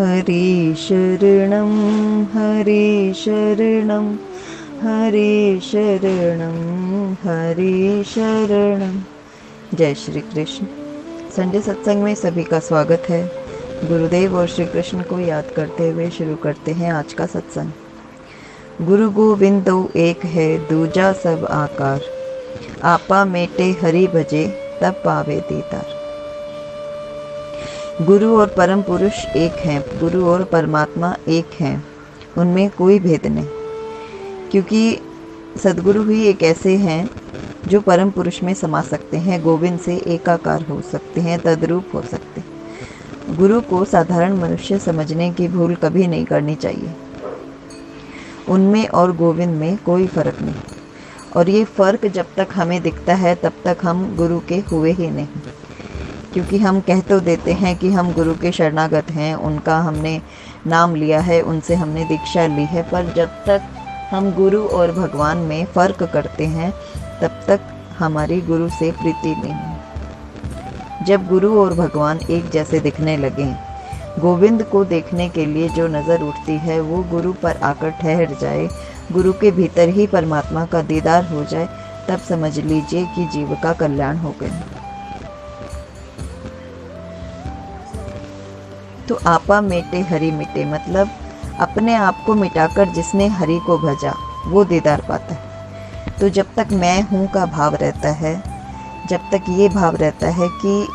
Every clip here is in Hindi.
हरे शरणं हरे शरणं हरे शरणं हरे शरणं। जय श्री कृष्ण। संडे सत्संग में सभी का स्वागत है। गुरुदेव और श्री कृष्ण को याद करते हुए शुरू करते हैं आज का सत्संग। गुरु गोविंदो एक है दूजा सब आकार, आपा मेटे हरि भजे तब पावे दीदार। गुरु और परम पुरुष एक हैं, गुरु और परमात्मा एक हैं, उनमें कोई भेद नहीं, क्योंकि सद्गुरु ही एक ऐसे हैं जो परम पुरुष में समा सकते हैं, गोविंद से एकाकार हो सकते हैं, तद्रूप हो सकते हैं। गुरु को साधारण मनुष्य समझने की भूल कभी नहीं करनी चाहिए। उनमें और गोविंद में कोई फर्क नहीं, और ये फर्क जब तक हमें दिखता है तब तक हम गुरु के हुए ही नहीं, क्योंकि हम कह तो देते हैं कि हम गुरु के शरणागत हैं, उनका हमने नाम लिया है, उनसे हमने दीक्षा ली है, पर जब तक हम गुरु और भगवान में फ़र्क करते हैं तब तक हमारी गुरु से प्रीति नहीं। जब गुरु और भगवान एक जैसे दिखने लगें, गोविंद को देखने के लिए जो नज़र उठती है वो गुरु पर आकर ठहर जाए, गुरु के भीतर ही परमात्मा का दीदार हो जाए, तब समझ लीजिए कि जीव का कल्याण हो गया। तो आपा मेटे हरि मिटे, मतलब अपने आप को मिटाकर जिसने हरि को भजा वो दीदार पाता है। तो जब तक मैं हूँ का भाव रहता है, जब तक ये भाव रहता है कि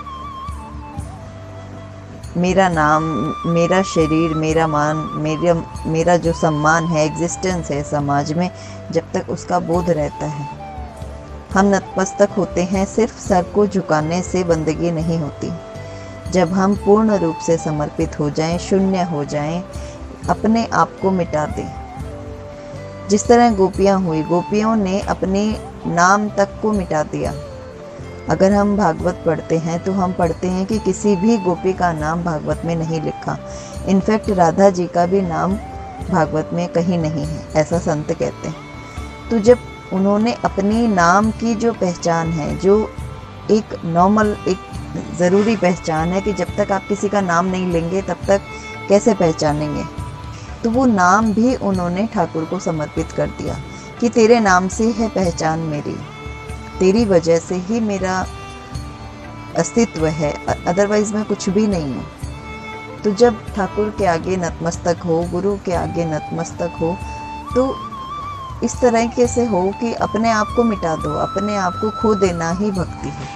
मेरा नाम, मेरा शरीर, मेरा मान, मेरा जो सम्मान है, एग्जिस्टेंस है समाज में, जब तक उसका बोध रहता है, हम नतमस्तक होते हैं। सिर्फ सर को झुकाने से बंदगी नहीं होती। जब हम पूर्ण रूप से समर्पित हो जाएं, शून्य हो जाएं, अपने आप को मिटा दें, जिस तरह गोपियाँ हुई, गोपियों ने अपने नाम तक को मिटा दिया। अगर हम भागवत पढ़ते हैं तो हम पढ़ते हैं कि किसी भी गोपी का नाम भागवत में नहीं लिखा। इनफैक्ट राधा जी का भी नाम भागवत में कहीं नहीं है, ऐसा संत कहते हैं। तो जब उन्होंने अपनी नाम की जो पहचान है, जो एक नॉर्मल, एक ज़रूरी पहचान है कि जब तक आप किसी का नाम नहीं लेंगे तब तक कैसे पहचानेंगे, तो वो नाम भी उन्होंने ठाकुर को समर्पित कर दिया कि तेरे नाम से है पहचान मेरी, तेरी वजह से ही मेरा अस्तित्व है, अदरवाइज मैं कुछ भी नहीं हूँ। तो जब ठाकुर के आगे नतमस्तक हो, गुरु के आगे नतमस्तक हो, तो इस तरीके से हो कि अपने आप को मिटा दो, अपने आप को खो देना ही भक्ति है।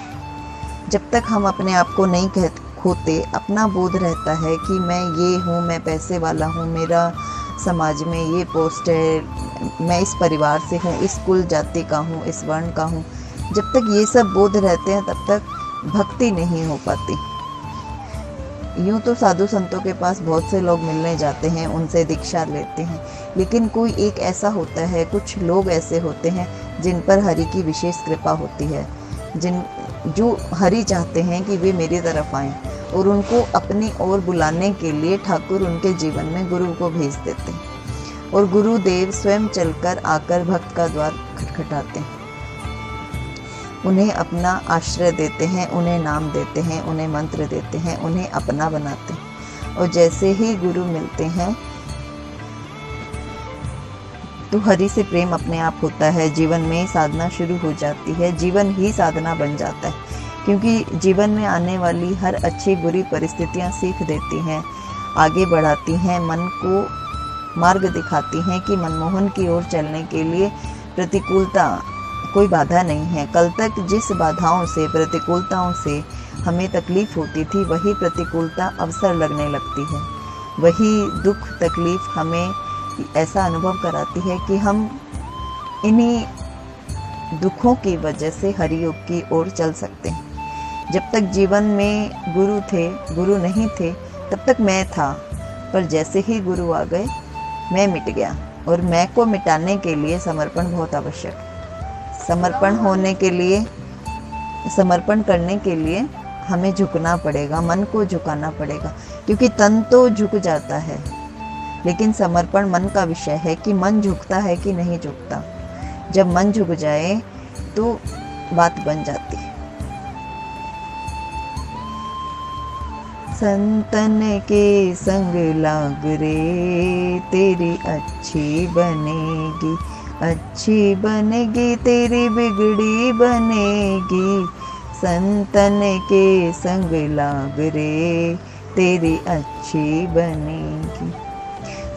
जब तक हम अपने आप को नहीं खोते, अपना बोध रहता है कि मैं ये हूँ, मैं पैसे वाला हूँ, मेरा समाज में ये पोस्ट है, मैं इस परिवार से हूँ, इस कुल जाति का हूँ, इस वर्ण का हूँ, जब तक ये सब बोध रहते हैं तब तक भक्ति नहीं हो पाती। यूँ तो साधु संतों के पास बहुत से लोग मिलने जाते हैं, उनसे दीक्षा लेते हैं, लेकिन कोई एक ऐसा होता है, कुछ लोग ऐसे होते हैं जिन पर हरि की विशेष कृपा होती है, जो हरि चाहते हैं कि वे मेरी तरफ आएं, और उनको अपनी ओर बुलाने के लिए ठाकुर उनके जीवन में गुरु को भेज देते हैं, और गुरुदेव स्वयं चलकर आकर भक्त का द्वार खटखटाते हैं, उन्हें अपना आश्रय देते हैं, उन्हें नाम देते हैं, उन्हें मंत्र देते हैं, उन्हें अपना बनाते हैं। और जैसे ही गुरु मिलते हैं तो हरि से प्रेम अपने आप होता है, जीवन में साधना शुरू हो जाती है, जीवन ही साधना बन जाता है, क्योंकि जीवन में आने वाली हर अच्छी बुरी परिस्थितियां सीख देती हैं, आगे बढ़ाती हैं, मन को मार्ग दिखाती हैं कि मनमोहन की ओर चलने के लिए प्रतिकूलता कोई बाधा नहीं है। कल तक जिस बाधाओं से, प्रतिकूलताओं से हमें तकलीफ होती थी, वही प्रतिकूलता अवसर लगने लगती है, वही दुख तकलीफ हमें ऐसा अनुभव कराती है कि हम इन्हीं दुखों की वजह से हरियोग की ओर चल सकते हैं। जब तक जीवन में गुरु थे, गुरु नहीं थे, तब तक मैं था, पर जैसे ही गुरु आ गए मैं मिट गया, और मैं को मिटाने के लिए समर्पण बहुत आवश्यक है। समर्पण करने के लिए हमें झुकना पड़ेगा, मन को झुकाना पड़ेगा, क्योंकि तन तो झुक जाता है, लेकिन समर्पण मन का विषय है कि मन झुकता है कि नहीं झुकता। जब मन झुक जाए तो बात बन जाती है। संतन के संग लाग रे, तेरी अच्छी बनेगी, अच्छी बनेगी, तेरी बिगड़ी बनेगी। संतन के संग लाग रे, तेरी अच्छी बनेगी।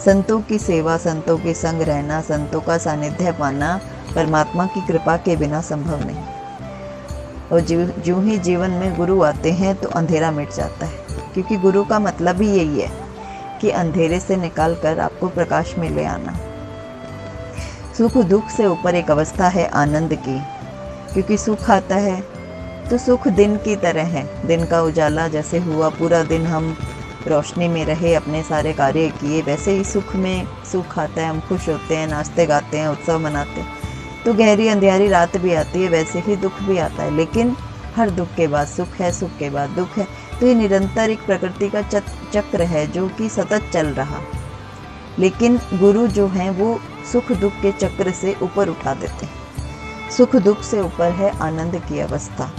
संतों की सेवा, संतों के संग रहना, संतों का सानिध्य पाना परमात्मा की कृपा के बिना संभव नहीं। और जो ही जीवन में गुरु आते हैं तो अंधेरा मिट जाता है, क्योंकि गुरु का मतलब ही यही है कि अंधेरे से निकाल कर आपको प्रकाश में ले आना। सुख दुख से ऊपर एक अवस्था है आनंद की, क्योंकि सुख आता है तो सुख दिन की तरह है। दिन का उजाला जैसे हुआ, पूरा दिन हम रोशनी में रहे, अपने सारे कार्य किए, वैसे ही सुख में सुख आता है, हम खुश होते हैं, नाचते गाते हैं, उत्सव मनाते हैं। तो गहरी अंधियारी रात भी आती है, वैसे ही दुख भी आता है, लेकिन हर दुख के बाद सुख है, सुख के बाद दुख है। तो ये निरंतर एक प्रकृति का चक्र है जो कि सतत चल रहा। लेकिन गुरु जो हैं वो सुख दुख के चक्र से ऊपर उठा देते हैं। सुख दुख से ऊपर है आनंद की अवस्था।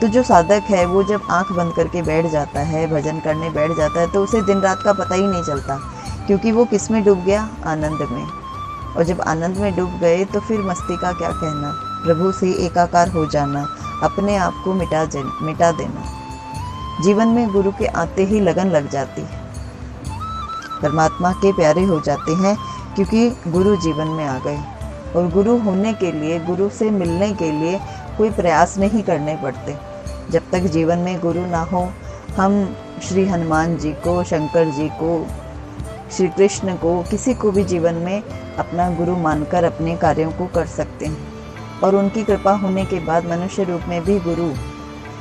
तो जो साधक है वो जब आंख बंद करके बैठ जाता है, भजन करने बैठ जाता है, तो उसे दिन रात का पता ही नहीं चलता, क्योंकि वो किस में डूब गया? आनंद में। और जब आनंद में डूब गए तो फिर मस्ती का क्या कहना, प्रभु से एकाकार हो जाना, अपने आप को मिटा देना। जीवन में गुरु के आते ही लगन लग जाती है, परमात्मा के प्यारे हो जाते हैं, क्योंकि गुरु जीवन में आ गए। और गुरु होने के लिए, गुरु से मिलने के लिए कोई प्रयास नहीं करने पड़ते। जब तक जीवन में गुरु ना हो, हम श्री हनुमान जी को, शंकर जी को, श्री कृष्ण को, किसी को भी जीवन में अपना गुरु मानकर अपने कार्यों को कर सकते हैं। और उनकी कृपा होने के बाद मनुष्य रूप में भी गुरु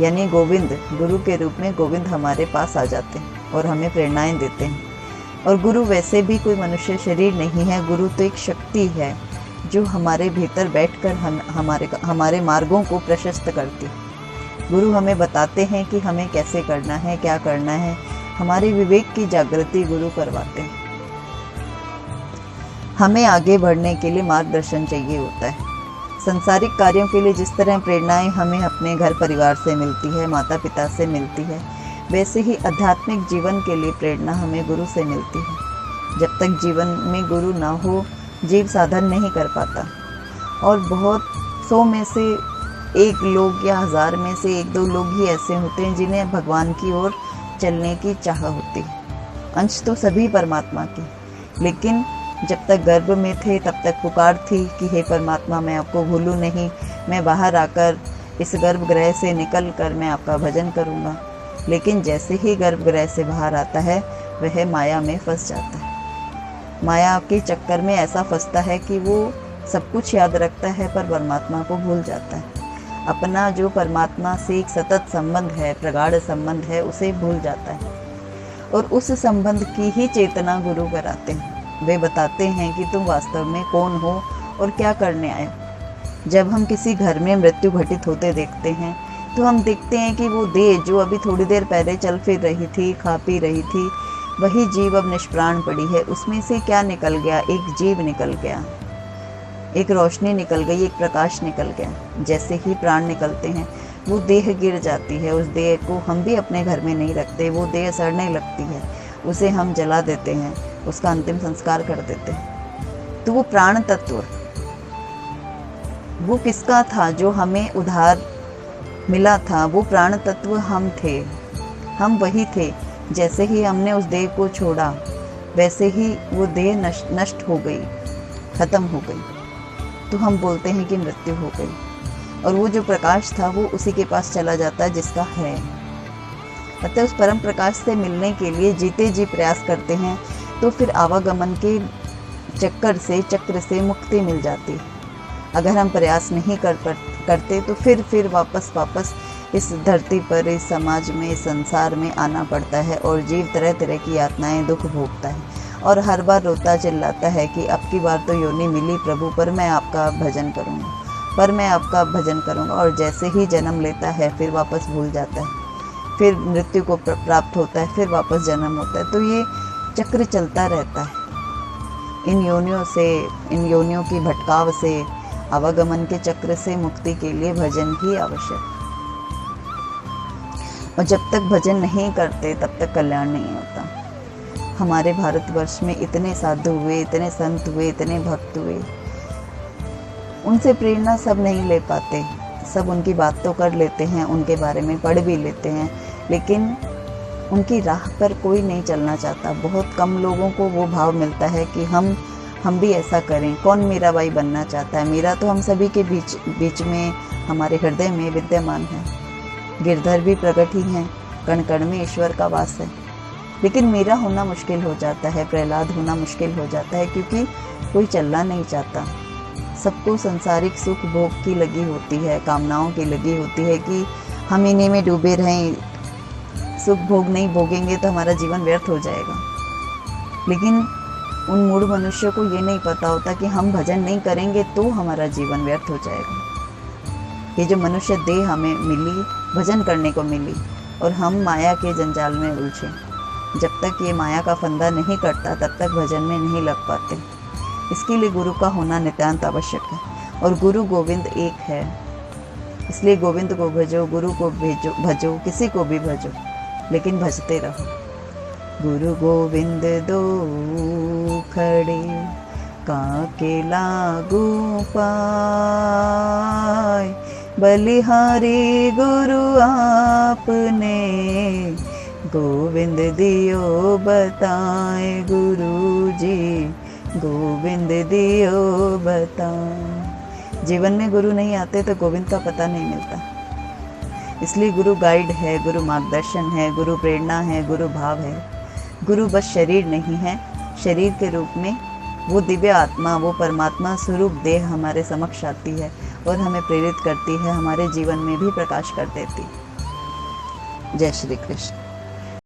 यानी गोविंद, गुरु के रूप में गोविंद हमारे पास आ जाते हैं और हमें प्रेरणाएं देते हैं। और गुरु वैसे भी कोई मनुष्य शरीर नहीं है, गुरु तो एक शक्ति है जो हमारे भीतर बैठकर हमारे मार्गों को प्रशस्त करती है। गुरु हमें बताते हैं कि हमें कैसे करना है, क्या करना है। हमारे विवेक की जागृति गुरु करवाते हैं। हमें आगे बढ़ने के लिए मार्गदर्शन चाहिए होता है। संसारिक कार्यों के लिए जिस तरह प्रेरणाएं हमें अपने घर परिवार से मिलती है, माता पिता से मिलती है, वैसे ही आध्यात्मिक जीवन के लिए प्रेरणा हमें गुरु से मिलती है। जब तक जीवन में गुरु ना हो, जीव साधन नहीं कर पाता। और बहुत 100 में से 1 लोग या 1000 में से 1-2 लोग ही ऐसे होते हैं जिन्हें भगवान की ओर चलने की चाह होती है। अंश तो सभी परमात्मा के, लेकिन जब तक गर्भ में थे तब तक पुकार थी कि हे परमात्मा, मैं आपको भूलूं नहीं, मैं बाहर आकर इस गर्भगृह से निकल कर मैं आपका भजन करूंगा। लेकिन जैसे ही गर्भगृह से बाहर आता है, वह माया में फंस जाता है। माया के चक्कर में ऐसा फंसता है कि वो सब कुछ याद रखता है पर परमात्मा को भूल जाता है। अपना जो परमात्मा से एक सतत संबंध है, प्रगाढ़ संबंध है, उसे भूल जाता है। और उस संबंध की ही चेतना गुरु कराते हैं। वे बताते हैं कि तुम वास्तव में कौन हो और क्या करने आए हो। जब हम किसी घर में मृत्यु घटित होते देखते हैं तो हम देखते हैं कि वो देह जो अभी थोड़ी देर पहले चल फिर रही थी, खा पी रही थी, वही जीव अब निष्प्राण पड़ी है। उसमें से क्या निकल गया? एक जीव निकल गया, एक रोशनी निकल गई, एक प्रकाश निकल गया। जैसे ही प्राण निकलते हैं वो देह गिर जाती है। उस देह को हम भी अपने घर में नहीं रखते, वो देह सड़ने लगती है, उसे हम जला देते हैं, उसका अंतिम संस्कार कर देते हैं। तो वो प्राण तत्व वो किसका था? जो हमें उधार मिला था, वो प्राण तत्व हम थे, हम वही थे। जैसे ही हमने उस देह को छोड़ा, वैसे ही वो देह नष्ट हो गई, खत्म हो गई। तो हम बोलते हैं कि मृत्यु हो गई। और वो जो प्रकाश था वो उसी के पास चला जाता है जिसका है। अतः उस परम प्रकाश से मिलने के लिए जीते जी प्रयास करते हैं तो फिर आवागमन के चक्र से मुक्ति मिल जाती है। अगर हम प्रयास नहीं करते तो फिर वापस इस धरती पर, इस समाज में, इस संसार में आना पड़ता है और जीव तरह तरह की यातनाएं, दुख भोगता है और हर बार रोता चिल्लाता है कि अब की बार तो योनि मिली प्रभु, पर मैं आपका भजन करूँगा, और जैसे ही जन्म लेता है फिर वापस भूल जाता है, फिर मृत्यु को प्राप्त होता है, फिर वापस जन्म होता है। तो ये चक्र चलता रहता है। इन योनियों की भटकाव से, आवागमन के चक्र से मुक्ति के लिए भजन ही आवश्यक। और जब तक भजन नहीं करते तब तक कल्याण नहीं होता। हमारे भारतवर्ष में इतने साधु हुए, इतने संत हुए, इतने भक्त हुए, उनसे प्रेरणा सब नहीं ले पाते। सब उनकी बात तो कर लेते हैं, उनके बारे में पढ़ भी लेते हैं, लेकिन उनकी राह पर कोई नहीं चलना चाहता। बहुत कम लोगों को वो भाव मिलता है कि हम भी ऐसा करें। कौन मीरा बाई बनना चाहता है? मीरा तो हम सभी के बीच में, हमारे हृदय में विद्यमान है। गिरधर भी प्रकट ही हैं, कण कण में ईश्वर का वास है। लेकिन मीरा होना मुश्किल हो जाता है, प्रहलाद होना मुश्किल हो जाता है, क्योंकि कोई चलना नहीं चाहता। सबको संसारिक सुख भोग की लगी होती है, कामनाओं की लगी होती है कि हम इन्हीं में डूबे रहें। सुख भोग नहीं भोगेंगे तो हमारा जीवन व्यर्थ हो जाएगा। लेकिन उन मूढ़ मनुष्यों को ये नहीं पता होता कि हम भजन नहीं करेंगे तो हमारा जीवन व्यर्थ हो जाएगा। ये जो मनुष्य देह हमें मिली, भजन करने को मिली, और हम माया के जंजाल में उलझे। जब तक ये माया का फंदा नहीं कटता तब तक भजन में नहीं लग पाते। इसके लिए गुरु का होना नितांत आवश्यक है, और गुरु गोविंद एक है। इसलिए गोविंद को भजो, गुरु को भजो, किसी को भी भजो, लेकिन भजते रहो। गुरु गोविंद दो खड़े, काके लागू पाय, बलिहारी गुरु आपने, गोविंद दियो बताए गुरु जी, गोविंद दियो बताए। जीवन में गुरु नहीं आते तो गोविंद का पता नहीं मिलता। इसलिए गुरु गाइड है, गुरु मार्गदर्शन है, गुरु प्रेरणा है, गुरु भाव है। गुरु बस शरीर नहीं है, शरीर के रूप में वो दिव्य आत्मा, वो परमात्मा स्वरूप देह हमारे समक्ष आती है और हमें प्रेरित करती है, हमारे जीवन में भी प्रकाश कर देती है। जय श्री कृष्ण।